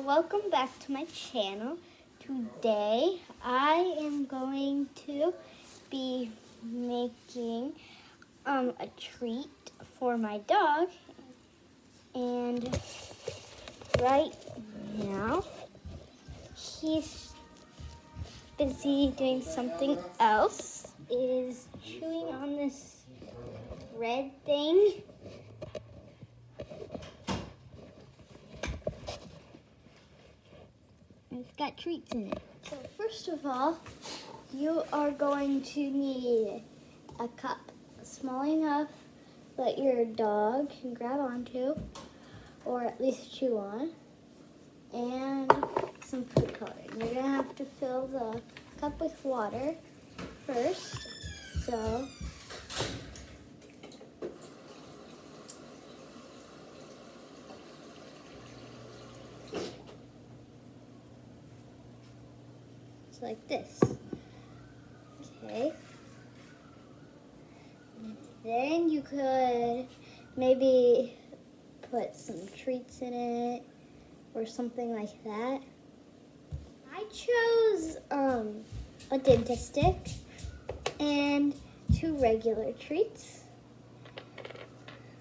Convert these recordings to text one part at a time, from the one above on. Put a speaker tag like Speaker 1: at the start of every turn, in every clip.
Speaker 1: welcome back to my channel. Today I am going to be making a treat for my dog, and right now he's busy doing something else. Is chewing on this red thing. It's got treats in it. So first of all, you are going to need a cup small enough that your dog can grab onto, or at least chew on, and some food coloring. You're gonna have to fill the cup with water first. So like this. Okay. Then you could maybe put some treats in it or something like that. I chose a dentist stick and 2 regular treats.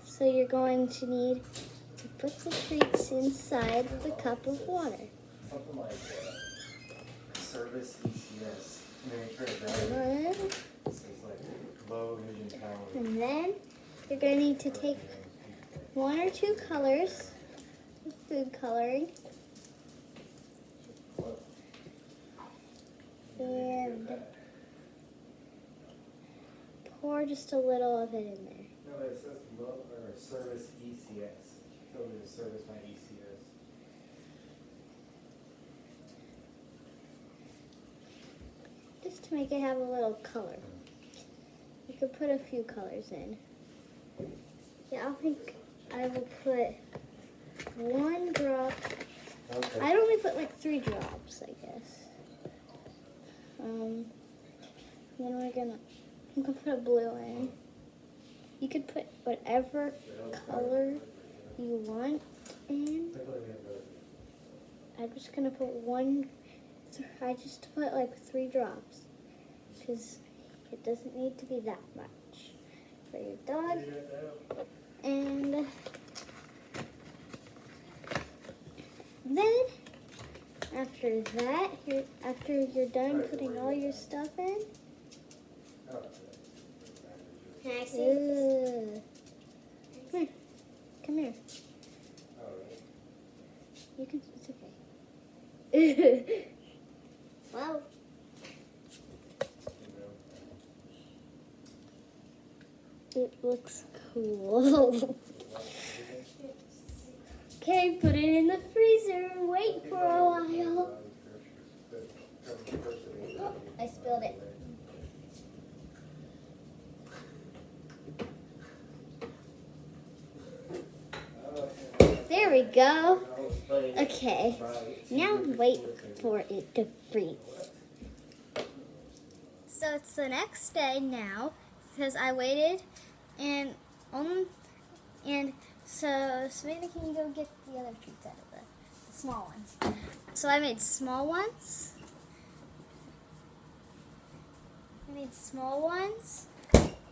Speaker 1: So you're going to need to put the treats inside the cup of water.
Speaker 2: Something like Service ECS. Right? It's like low vision power.
Speaker 1: And then you're going to need to take 1 or 2 colors of food coloring and pour just a little of it in there.
Speaker 2: No, it says low or Service ECS. So it's Service by ECS.
Speaker 1: Just to make it have a little color. You could put a few colors in. Yeah, I think I will put 1 drop.
Speaker 2: Okay.
Speaker 1: I'd only put like 3 drops, I guess. Then I'm gonna put a blue in. You could put whatever color you want in. I'm just gonna put 1. I just put like 3 drops because it doesn't need to be that much for your dog. And then after that, after you're done putting all your stuff in,
Speaker 3: Can I see this?
Speaker 1: Come here. You can. It's okay.
Speaker 3: Wow.
Speaker 1: It looks cool. Okay, put it in the freezer and wait for a while.
Speaker 3: Oh, I spilled it.
Speaker 1: There we go. Okay, now wait for it to freeze. So it's the next day now because I waited, and so Savannah can go get the other treats out of the small ones. So I made small ones.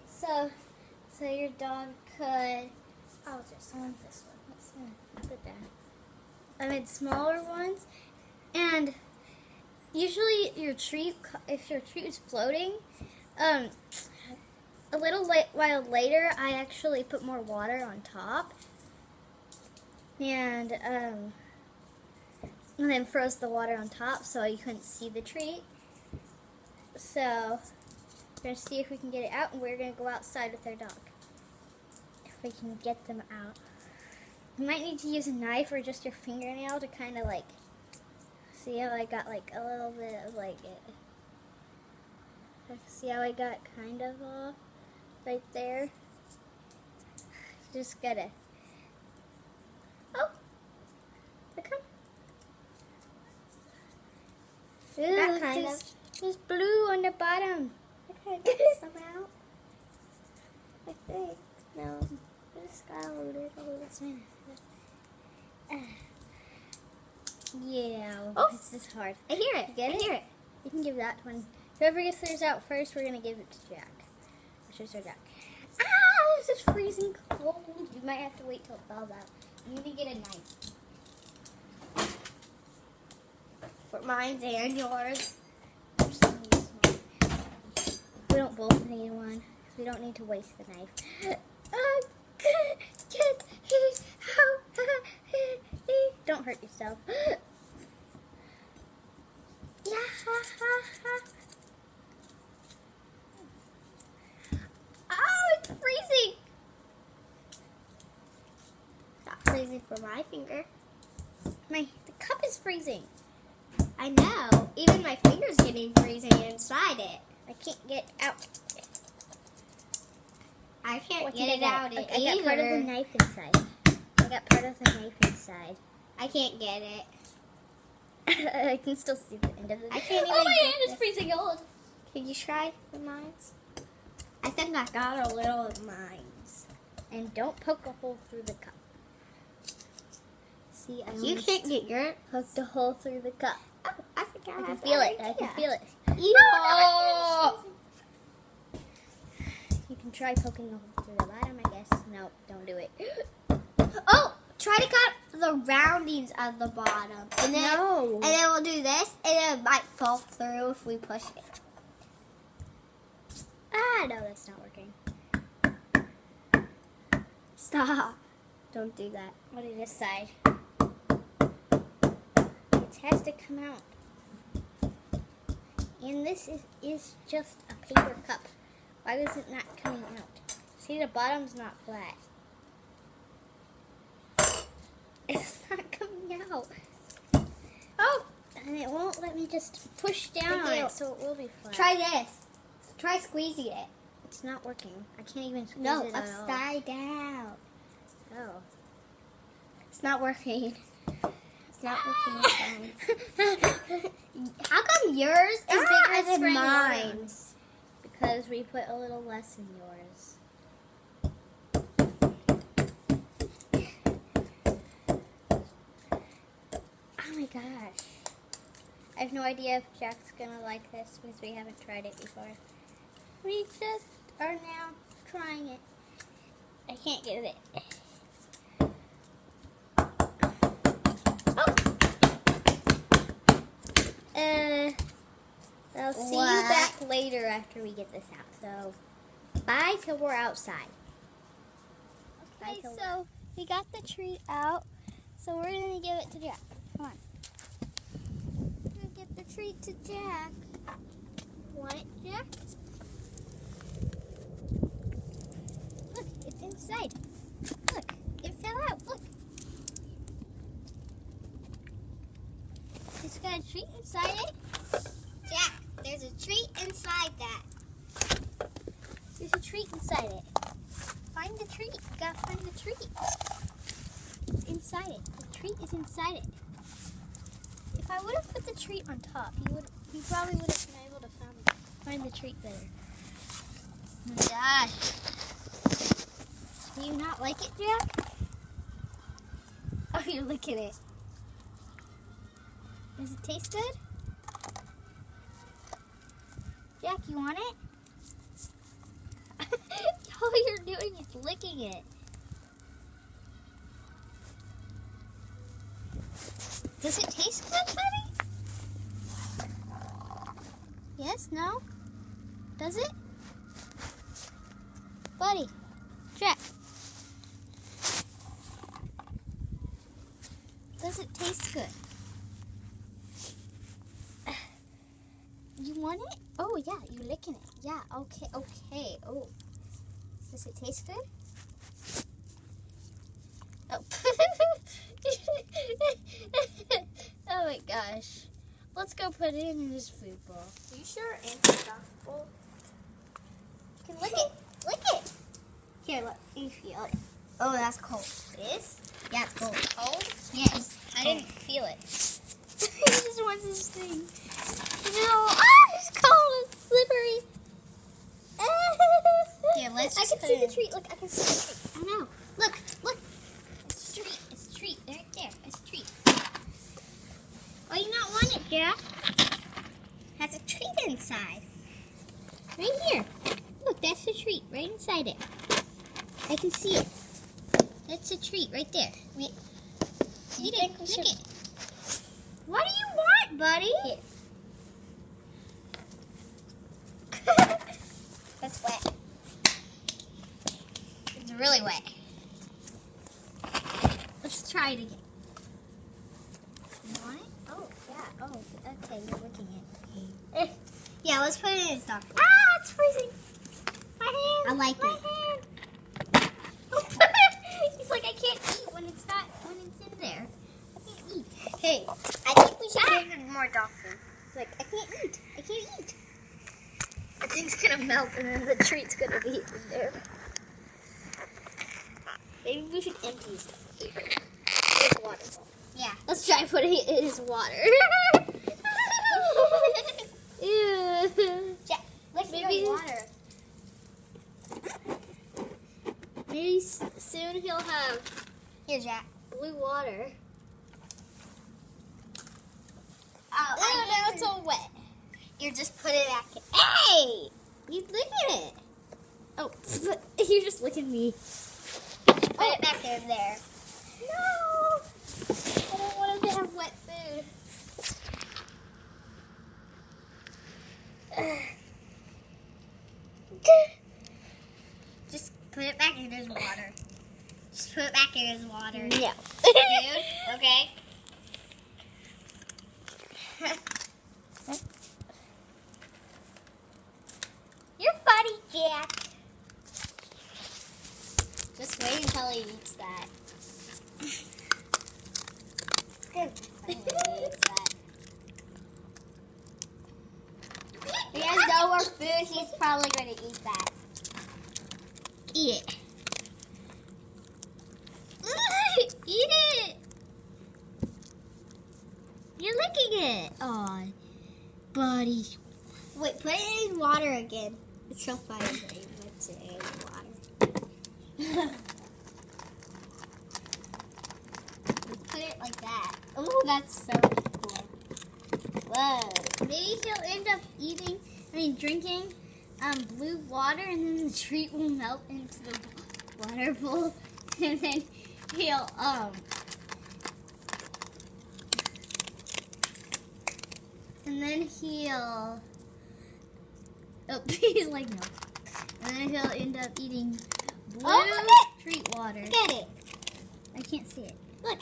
Speaker 1: So your dog could. Oh, just want this one. Let's put it down. I made smaller ones, and usually if your treat is floating, a little while later, I actually put more water on top, and then froze the water on top so you couldn't see the treat. So we're gonna see if we can get it out, and we're gonna go outside with our dog if we can get them out. You might need to use a knife or just your fingernail to kind of like see how I got like a little bit of like it. See how I got kind of off right there? Just gotta. Oh! Look how.
Speaker 3: That kind of.
Speaker 1: There's blue on the bottom. Look how I got some out. I think. No. I just got a little bit. Yeah.
Speaker 3: Oh.
Speaker 1: This is hard.
Speaker 3: I hear it.
Speaker 1: You get
Speaker 3: I
Speaker 1: it?
Speaker 3: hear it.
Speaker 1: You can give that one. Whoever gets theirs out first, we're gonna give it to Jack. Which is our Jack. Ah, this is freezing cold. You might have to wait till it thaws out. You need to get a knife.
Speaker 3: For mine and yours.
Speaker 1: We don't both need one. We don't need to waste the knife. Don't hurt yourself. Oh, it's freezing.
Speaker 3: Not freezing for my finger.
Speaker 1: The cup is freezing.
Speaker 3: I know. Even my finger's getting freezing inside it.
Speaker 1: I can't get out.
Speaker 3: I can't
Speaker 1: What
Speaker 3: get
Speaker 1: did
Speaker 3: it out
Speaker 1: I got part of the
Speaker 3: either.
Speaker 1: knife inside. I got part of the knife inside.
Speaker 3: I can't get it.
Speaker 1: I can still see the end of it.
Speaker 3: I can't
Speaker 1: Oh,
Speaker 3: even
Speaker 1: my
Speaker 3: get
Speaker 1: hand is
Speaker 3: this.
Speaker 1: freezing cold.
Speaker 3: Can you try the mines? I think I got a little of mines.
Speaker 1: And don't poke a hole through the cup. See, I
Speaker 3: You
Speaker 1: almost
Speaker 3: can't get your.
Speaker 1: poked a hole through the cup.
Speaker 3: Oh, I forgot.
Speaker 1: I can feel it. I can feel it.
Speaker 3: Oh,
Speaker 1: You can try poking a hole through the bottom, I guess. No, don't do it.
Speaker 3: Oh, try to cut the roundings at the bottom, and then
Speaker 1: No.
Speaker 3: and then we'll do this, and then it might fall through if we push it.
Speaker 1: Ah, no, that's not working.
Speaker 3: Stop! Don't do that.
Speaker 1: What is this side? It has to come out. And this is just a paper cup. Why is it not coming out? See, the bottom's not flat. It's not coming out.
Speaker 3: Oh,
Speaker 1: And it won't let me just push down on it, so it will be flat.
Speaker 3: try this. Try squeezing it.
Speaker 1: It's not working. I can't even squeeze
Speaker 3: No,
Speaker 1: it at all.
Speaker 3: upside down.
Speaker 1: Oh.
Speaker 3: It's not working. It's not working. How come yours is bigger
Speaker 1: it's
Speaker 3: than
Speaker 1: spraying
Speaker 3: mine?
Speaker 1: Because we put a little less in yours. Oh my gosh. I have no idea if Jack's gonna like this because we haven't tried it before. We just are now trying it. I can't get it. I'll see you
Speaker 3: What?
Speaker 1: back later after we get this out. So, bye till we're outside. Okay, so we got the treat out. So we're gonna give it to Jack. Come on. We're gonna give the treat to Jack. Want it, Jack? Look, it's inside. Look, it fell out. Look. It's got a treat inside it.
Speaker 3: Jack, there's a treat inside that.
Speaker 1: There's a treat inside it. Find the treat. You gotta find the treat. It's inside it. The treat is inside it. If I would have put the treat on top, you probably would have been able to find the treat better. Oh my gosh. Do you not like it, Jack? Oh, you're licking it. Does it taste good? Jack, you want it? All you're doing is licking it. Does it taste good, buddy? Yes? No? Does it? Buddy, Jack. Does it taste good? You want it? Oh, yeah, you're licking it. Yeah, okay. Oh. Does it taste good? Oh. Oh my gosh. Let's go put it in his food bowl.
Speaker 3: Are you sure anti-gospel?
Speaker 1: You can lick it. Lick it.
Speaker 3: Here, let me feel it. Oh, that's cold. This? Yeah, it's cold.
Speaker 1: Cold?
Speaker 3: Yes.
Speaker 1: I didn't feel it. He just wants this thing. No. Ah, it's cold. It's slippery.
Speaker 3: Here, let's
Speaker 1: I
Speaker 3: just
Speaker 1: can
Speaker 3: put
Speaker 1: see
Speaker 3: it
Speaker 1: the
Speaker 3: in.
Speaker 1: treat. Look, I can see the treat.
Speaker 3: I know. Look.
Speaker 1: It's a treat. It's a treat. Right there. It's a treat.
Speaker 3: Oh, you not want it, Jack? Has a treat inside. Right here. Look, that's the treat right inside it. I can see it. That's a treat right there. Eat it. Lick it. What do you want, buddy? Here. That's wet. It's really wet. Let's try it again. You want it? Oh, yeah. Oh, okay. You're licking it. Yeah, let's put it in his dog food. Ah, it's freezing. My hand. I like it. Hand. He's like, I can't eat when it's in there. I can't eat. Hey, I think we should give him more dog food. He's like, I can't eat. I can't eat. The thing's gonna melt and then the treat's gonna be in there. Maybe we should empty his dog food. His water bowl. Yeah. Let's try putting it in his water. Ew. Jack, let's
Speaker 1: Maybe-
Speaker 3: your water.
Speaker 1: Maybe soon he'll have
Speaker 3: Here, Jack.
Speaker 1: blue water.
Speaker 3: Oh,
Speaker 1: Now it's all wet.
Speaker 3: You just put it back in. Hey!
Speaker 1: You look at it. Oh, you're just licking me.
Speaker 3: Put it back in there.
Speaker 1: No! I don't want him to have wet food.
Speaker 3: Just put it back in his water. Just put it back in his water.
Speaker 1: No.
Speaker 3: Dude, okay? You're funny, Jack. Just wait until he eats that. Good. Until he eats that. He has no more food. He's probably going to eat that. Eat it. Eat it. You're licking it. Aw, buddy. Wait, put it in water again. It's so funny that he puts it in water. Put it like that. Oh, that's so cool. Whoa. Maybe he'll end up drinking blue water, and then the treat will melt into the water bowl, and then he'll oh, he's like no. And then he'll end up eating blue treat water. Look at it. I can't see it. Look.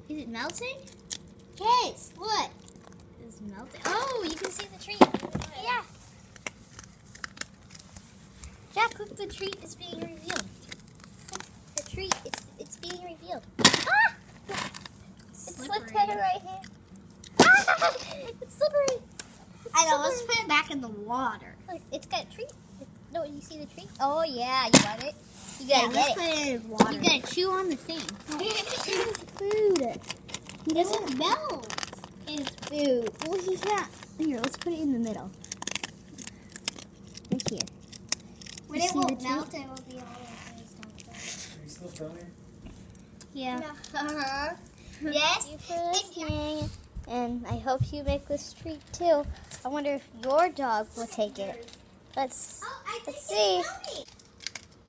Speaker 3: Is it melting? Yes, look. It's melting. Oh, you can see the treat. Yeah. Jack, look, the treat is being revealed. The treat, it's being revealed. Ah! It's slipped in right here. Ah! It's slippery. I know, let's put it back in the water. Look, it's got a treat. No, you see the treat? Oh, yeah, you want it? You gotta get it. Put it in water. You gotta chew on the thing.
Speaker 1: Food.
Speaker 3: He doesn't melt.
Speaker 1: His food. Well, he can't. Here, let's put it in the middle. Right here.
Speaker 3: When
Speaker 1: You
Speaker 3: it
Speaker 1: see
Speaker 3: won't
Speaker 1: the
Speaker 3: melt, it will be all over his dog.
Speaker 2: Are you still filming?
Speaker 1: Yeah.
Speaker 3: Uh-huh. Yes.
Speaker 1: Thank you for listening. And I hope you make this treat too. I wonder if your dog will take it. Let's
Speaker 3: Oh, I think
Speaker 1: see.
Speaker 3: it's melting.